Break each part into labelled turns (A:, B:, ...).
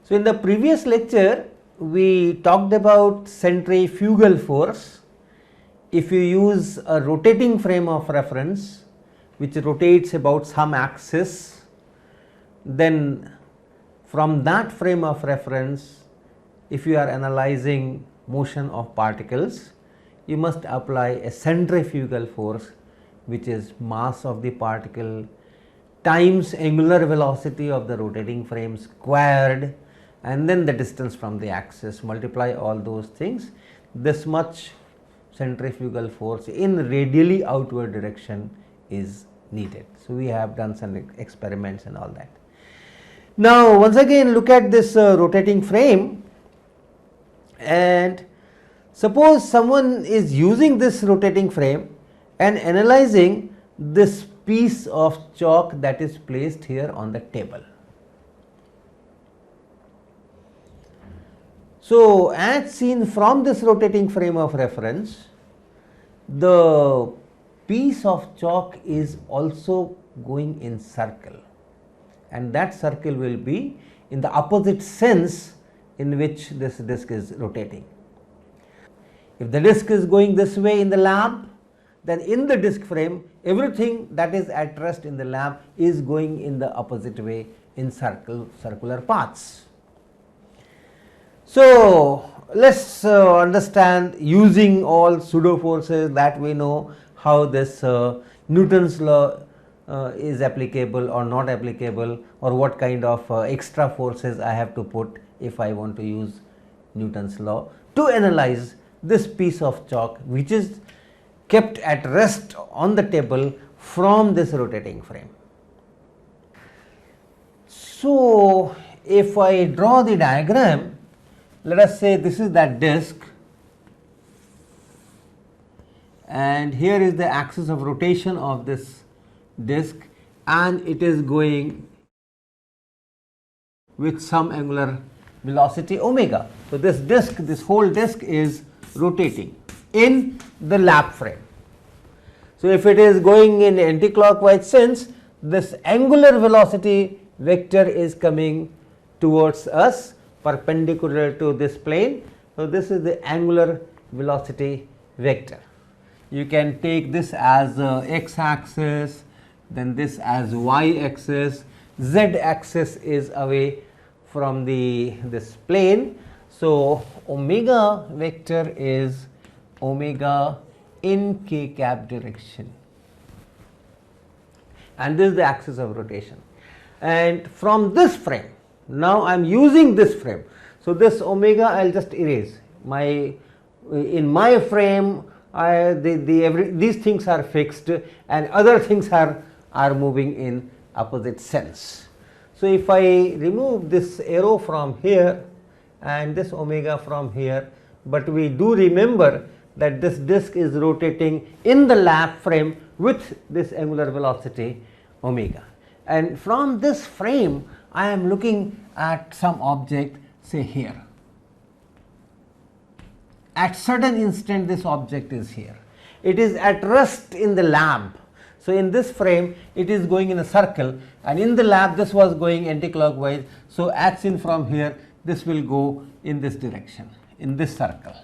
A: So, in the previous lecture we talked about centrifugal force. If you use a rotating frame of reference which rotates about some axis, then from that frame of reference, if you are analyzing motion of particles, you must apply a centrifugal force, which is mass of the particle times angular velocity of the rotating frame squared, and then the distance from the axis, multiply all those things. This much centrifugal force in radially outward direction is needed. So, we have done some experiments and all that. Now, once again look at this rotating frame, and suppose someone is using this rotating frame and analyzing this piece of chalk that is placed here on the table. So, as seen from this rotating frame of reference, the piece of chalk is also going in circle, and that circle will be in the opposite sense in which this disc is rotating. If the disc is going this way in the lab, then in the disc frame everything that is at rest in the lab is going in the opposite way in circular paths. So, let us understand, using all pseudo forces that we know, how this Newton's law is applicable or not applicable, or what kind of extra forces I have to put if I want to use Newton's law to analyze this piece of chalk which is kept at rest on the table from this rotating frame. So, if I draw the diagram, let us say this is that disc, and here is the axis of rotation of this disc, and it is going with some angular velocity omega. So, this disc, this whole disc is rotating in the lap frame. So, if it is going in anti-clockwise sense, this angular velocity vector is coming towards us perpendicular to this plane. So, this is the angular velocity vector. You can take this as x axis, then this as y axis, z axis is away from this plane. So, omega vector is omega in k cap direction, and this is the axis of rotation. And from this frame, now I am using this frame. So, this omega I will just erase. In my frame these things are fixed and other things are moving in opposite sense. So, if I remove this arrow from here and this omega from here, but we do remember that this disc is rotating in the lap frame with this angular velocity omega, and from this frame I am looking at some object, say here. At certain instant this object is here, it is at rest in the lab. So, in this frame it is going in a circle, and in the lab this was going anti-clockwise. So, as seen from here, this will go in this direction, in this circle.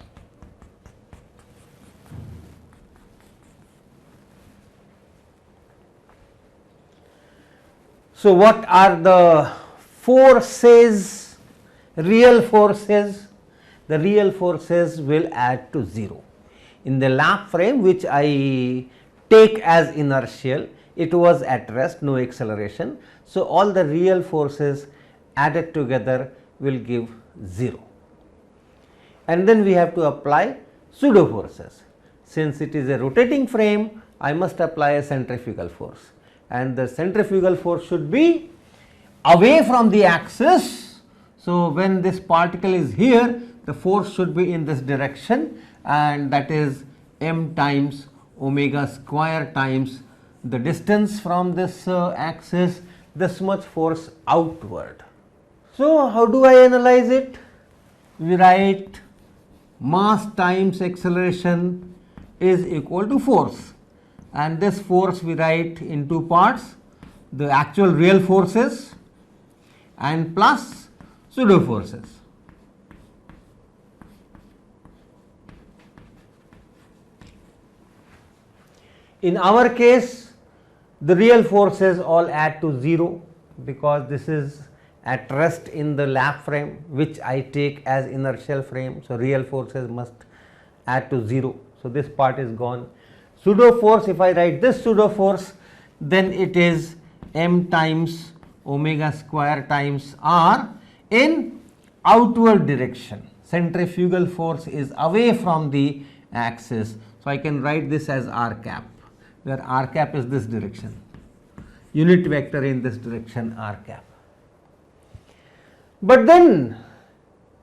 A: So, what are the forces, real forces? The real forces will add to 0. In the lap frame, which I take as inertial, it was at rest, no acceleration. So, all the real forces added together will give 0. And then we have to apply pseudo forces. Since it is a rotating frame, I must apply a centrifugal force, and the centrifugal force should be away from the axis. So, when this particle is here, the force should be in this direction, and that is m times omega square times the distance from this axis, this much force outward. So, how do I analyze it? We write mass times acceleration is equal to force, and this force we write in two parts, the actual real forces and plus pseudo forces. In our case, the real forces all add to 0 because this is at rest in the lap frame, which I take as inertial frame. So, real forces must add to 0. So, this part is gone. Pseudo force, if I write this pseudo force, then it is m times omega square times r in outward direction. Centrifugal force is away from the axis. So, I can write this as r cap, where r cap is this direction, unit vector in this direction r cap. But then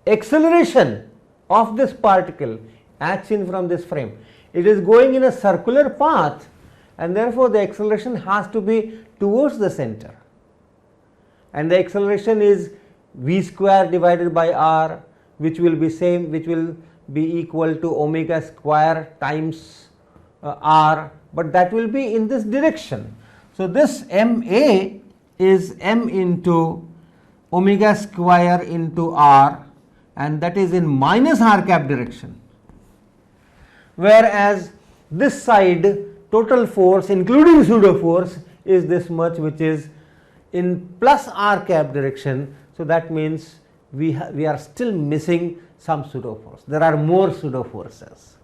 A: acceleration of this particle as seen from this frame, it is going in a circular path, and therefore, the acceleration has to be towards the center, and the acceleration is v square divided by r, which will be same, which will be equal to omega square times r, but that will be in this direction. So, this m a is m into omega square into r, and that is in minus r cap direction, whereas this side total force including pseudo force is this much, which is in plus r cap direction. So, that means we are still missing some pseudo force. There are more pseudo forces.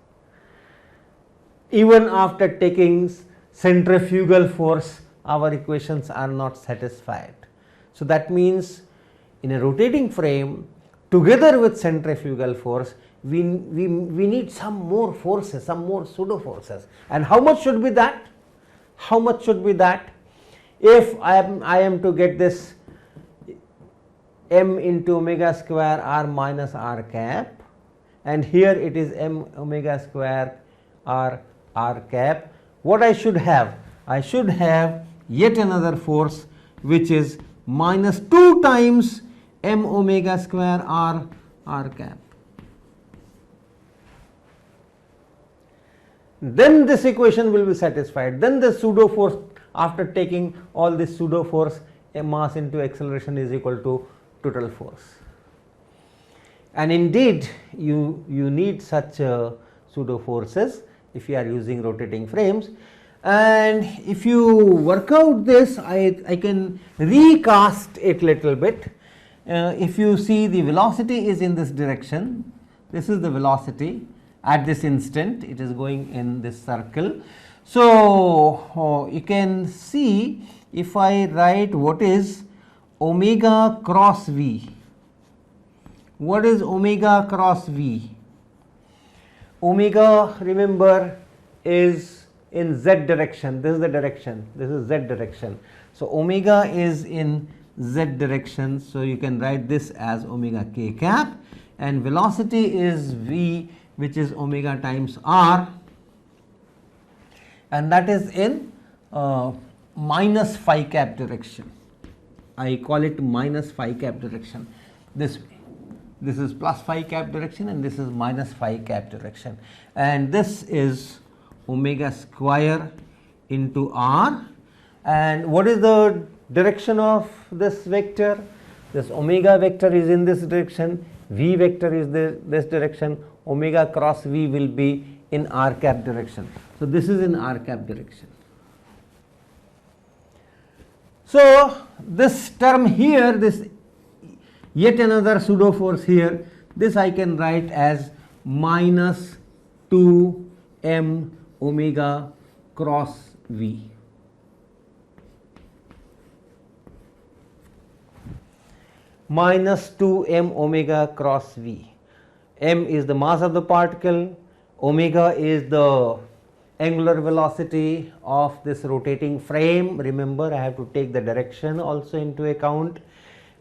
A: Even after taking centrifugal force, our equations are not satisfied. So, that means in a rotating frame, together with centrifugal force, we need some more forces, some more pseudo forces. And how much should be that? How much should be that? If I am to get this m into omega square r minus r cap, and here it is m omega square r cap, what I should have? I should have yet another force, which is minus 2 times m omega square r cap. Then this equation will be satisfied. Then the pseudo force, after taking all this pseudo force, mass into acceleration is equal to total force. And indeed, you need such pseudo forces if you are using rotating frames. And if you work out this, I can recast it little bit. If you see, the velocity is in this direction, this is the velocity at this instant, it is going in this circle. So, you can see, if I write what is omega cross v, what is omega cross v? Omega, remember, is in z direction, this is the direction, this is z direction. So, omega is in z direction, so you can write this as omega k cap, and velocity is v, which is omega times r, and that is in minus phi cap direction. I call it minus phi cap direction this way. This is plus phi cap direction and this is minus phi cap direction, and this is omega square into r. And what is the direction of this vector? This omega vector is in this direction, v vector is this direction, omega cross v will be in r cap direction. So, this is in r cap direction. So, this term here, this yet another pseudo force here, this I can write as minus 2 m omega cross v. Minus 2 m omega cross v. M is the mass of the particle, omega is the angular velocity of this rotating frame. Remember, I have to take the direction also into account,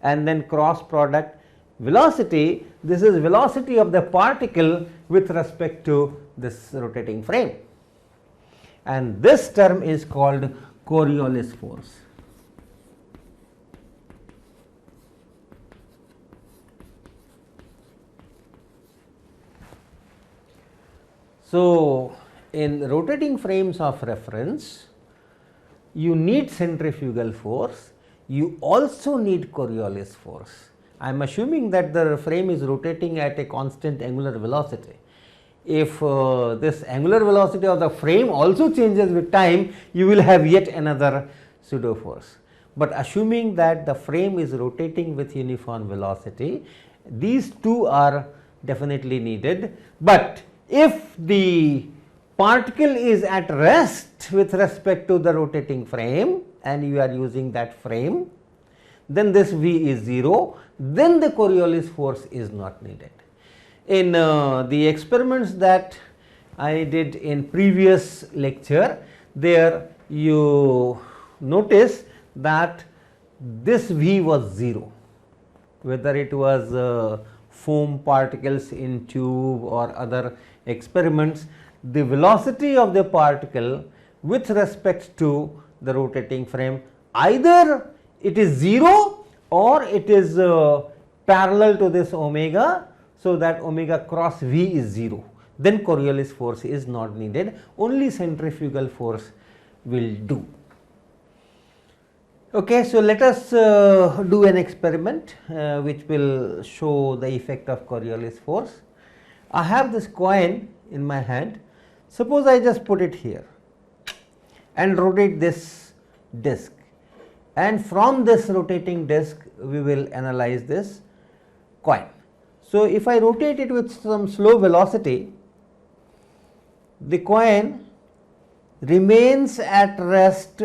A: and then cross product velocity. This is velocity of the particle with respect to this rotating frame, and this term is called Coriolis force. So, in rotating frames of reference, you need centrifugal force, you also need Coriolis force. I am assuming that the frame is rotating at a constant angular velocity. If this angular velocity of the frame also changes with time, you will have yet another pseudo force. But assuming that the frame is rotating with uniform velocity, these two are definitely needed. But if the particle is at rest with respect to the rotating frame and you are using that frame, then this V is 0, then the Coriolis force is not needed. In the experiments that I did in previous lecture, there you notice that this V was 0, whether it was foam particles in tube or other experiments, the velocity of the particle with respect to the rotating frame, either it is 0 or it is parallel to this omega, so that omega cross V is 0, then Coriolis force is not needed, only centrifugal force will do. Okay, so let us do an experiment which will show the effect of Coriolis force. I have this coin in my hand. Suppose I just put it here and rotate this disc, and from this rotating disc we will analyze this coin. So, if I rotate it with some slow velocity, the coin remains at rest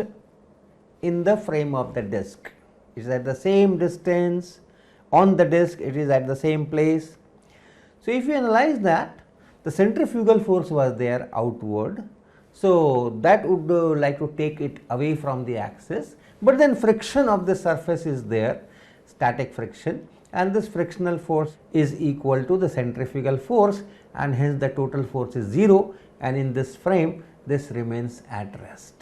A: in the frame of the disc. It is at the same distance on the disc, it is at the same place. So, if you analyze that, the centrifugal force was there outward. So, that would like to take it away from the axis, but then friction of the surface is there, static friction, and this frictional force is equal to the centrifugal force, and hence the total force is 0, and in this frame this remains at rest.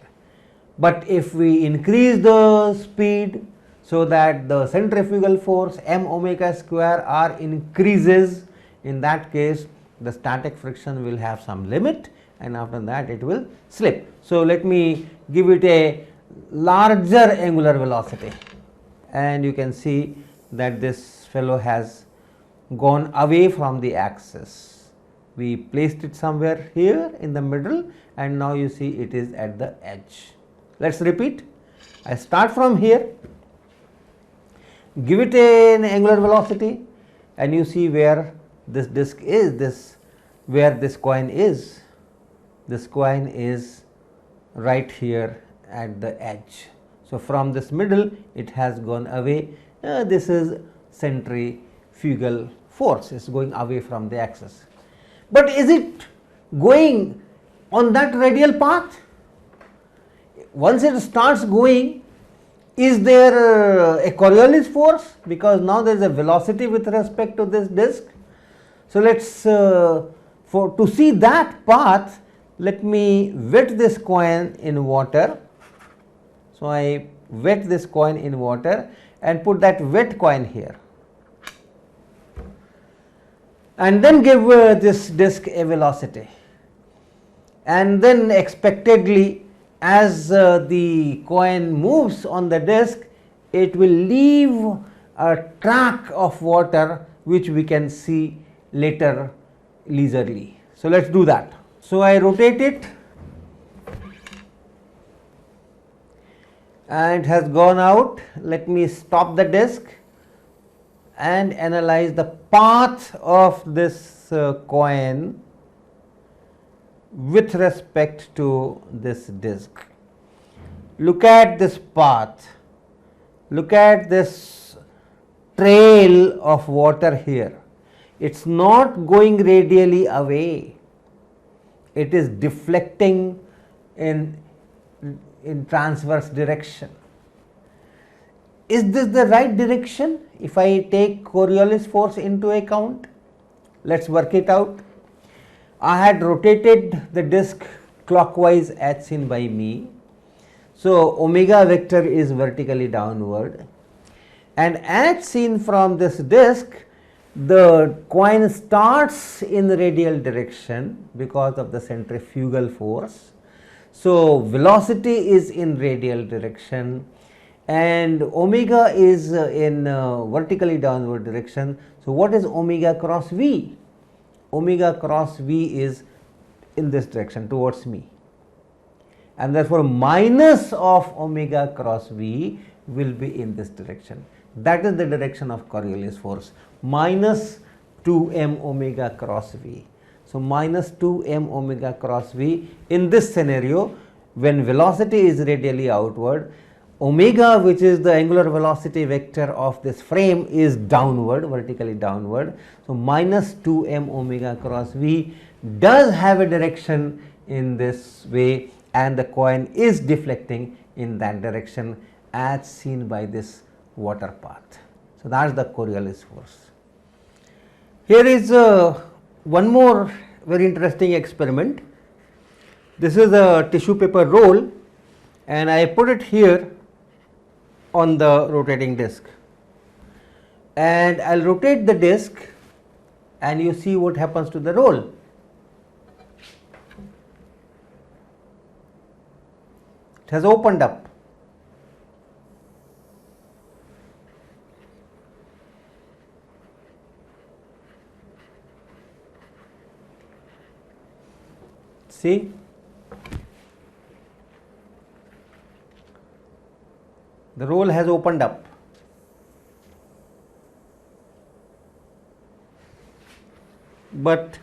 A: But if we increase the speed so that the centrifugal force m omega square r increases, in that case the static friction will have some limit and after that it will slip. So, let me give it a larger angular velocity, and you can see that this fellow has gone away from the axis. We placed it somewhere here in the middle, and now you see it is at the edge. Let us repeat. I start from here, give it an angular velocity, and you see where this disc is, where this coin is. This coin is right here at the edge. So, from this middle it has gone away. This is centrifugal force, is going away from the axis. But is it going on that radial path? Once it starts going, is there a Coriolis force? Because now there is a velocity with respect to this disc. So, let us to see that path, let me wet this coin in water. So, I wet this coin in water and put that wet coin here, and then give this disc a velocity, and then expectedly as the coin moves on the disc, it will leave a track of water which we can see later leisurely. So, let us do that. So, I rotate it and it has gone out. Let me stop the disc and analyze the path of this coin with respect to this disc. Look at this path, look at this trail of water here. It is not going radially away, it is deflecting in transverse direction. Is this the right direction if I take Coriolis force into account? Let us work it out. I had rotated the disc clockwise as seen by me. So, omega vector is vertically downward, and as seen from this disc, the coin starts in the radial direction because of the centrifugal force. So, velocity is in radial direction, and omega is in vertically downward direction. So, what is omega cross V? Omega cross V is in this direction towards me, and therefore, minus of omega cross V will be in this direction. That is the direction of Coriolis force, minus 2m omega cross V. So, minus 2m omega cross V in this scenario, when velocity is radially outward, omega, which is the angular velocity vector of this frame, is downward, vertically downward. So, minus 2m omega cross V does have a direction in this way, and the coin is deflecting in that direction as seen by this water path. So, that is the Coriolis force. Here is one more very interesting experiment. This is a tissue paper roll, and I put it here on the rotating disc, and I will rotate the disc and you see what happens to the roll. It has opened up. See, the roll has opened up. But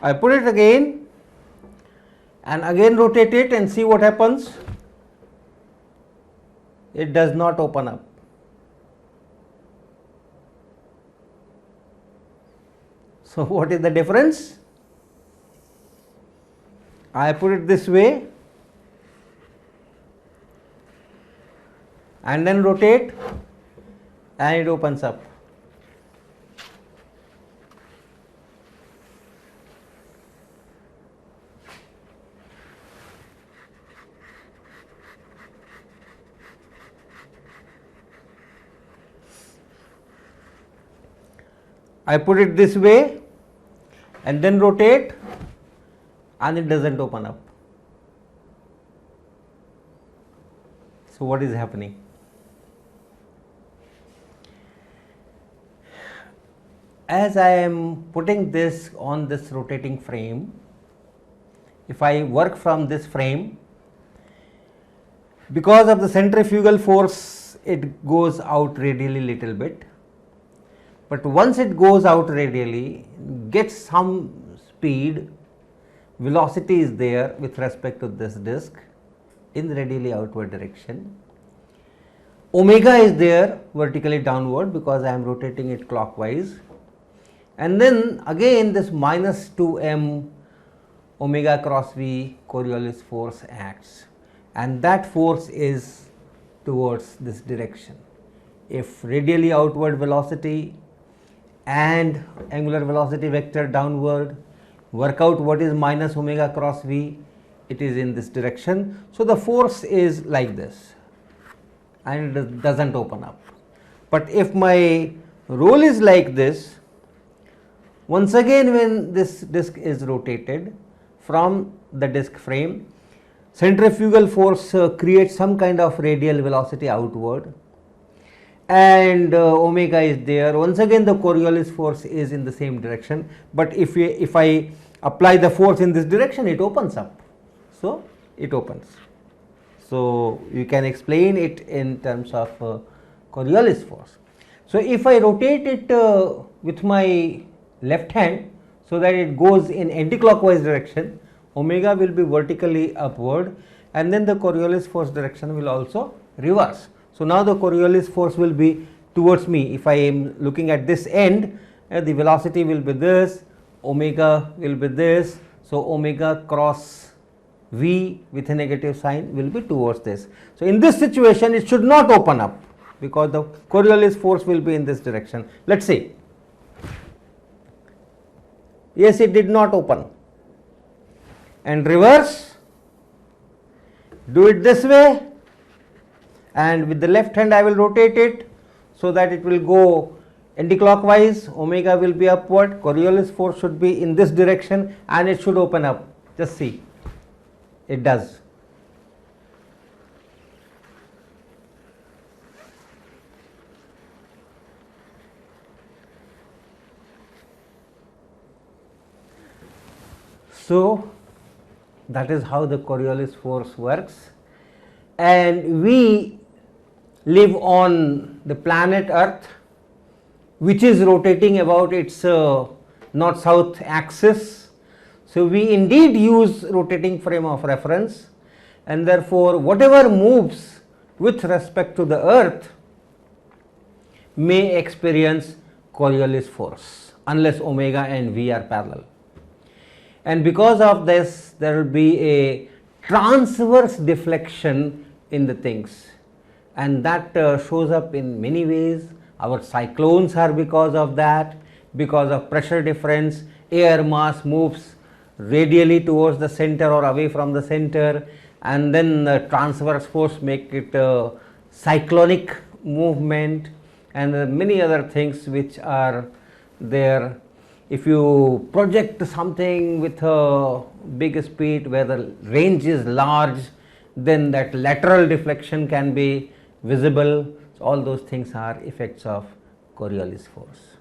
A: I put it again and again rotate it and see what happens. It does not open up. So, what is the difference? I put it this way and then rotate and it opens up. I put it this way and then rotate and it does not open up. So, what is happening? As I am putting this on this rotating frame, if I work from this frame, because of the centrifugal force, it goes out radially little bit. But once it goes out radially, gets some speed, velocity is there with respect to this disc in the radially outward direction. Omega is there vertically downward because I am rotating it clockwise, and then again this minus 2m omega cross V Coriolis force acts, and that force is towards this direction. If radially outward velocity and angular velocity vector downward, work out what is minus omega cross V, it is in this direction. So, the force is like this and it does not open up. But if my roll is like this, once again when this disc is rotated from the disc frame, centrifugal force creates some kind of radial velocity outward, and omega is there. Once again the Coriolis force is in the same direction, but if I apply the force in this direction, it opens up. So, it opens. So, you can explain it in terms of Coriolis force. So, if I rotate it with my left hand so that it goes in anti-clockwise direction, omega will be vertically upward, and then the Coriolis force direction will also reverse. So, now the Coriolis force will be towards me. If I am looking at this end, the velocity will be this, omega will be this. So, omega cross V with a negative sign will be towards this. So, in this situation it should not open up because the Coriolis force will be in this direction. Let us see. Yes, it did not open. And reverse, do it this way, and with the left hand I will rotate it so that it will go Anticlockwise, omega will be upward, Coriolis force should be in this direction and it should open up. Just see, it does. So, that is how the Coriolis force works, and we live on the planet Earth, which is rotating about its north-south axis. So, we indeed use rotating frame of reference, and therefore, whatever moves with respect to the Earth may experience Coriolis force unless omega and v are parallel. And because of this, there will be a transverse deflection in the things, and that shows up in many ways. Our cyclones are because of that, because of pressure difference, air mass moves radially towards the center or away from the center, and then the transverse force make it a cyclonic movement, and many other things which are there. If you project something with a big speed where the range is large, then that lateral deflection can be visible. So all those things are effects of Coriolis force.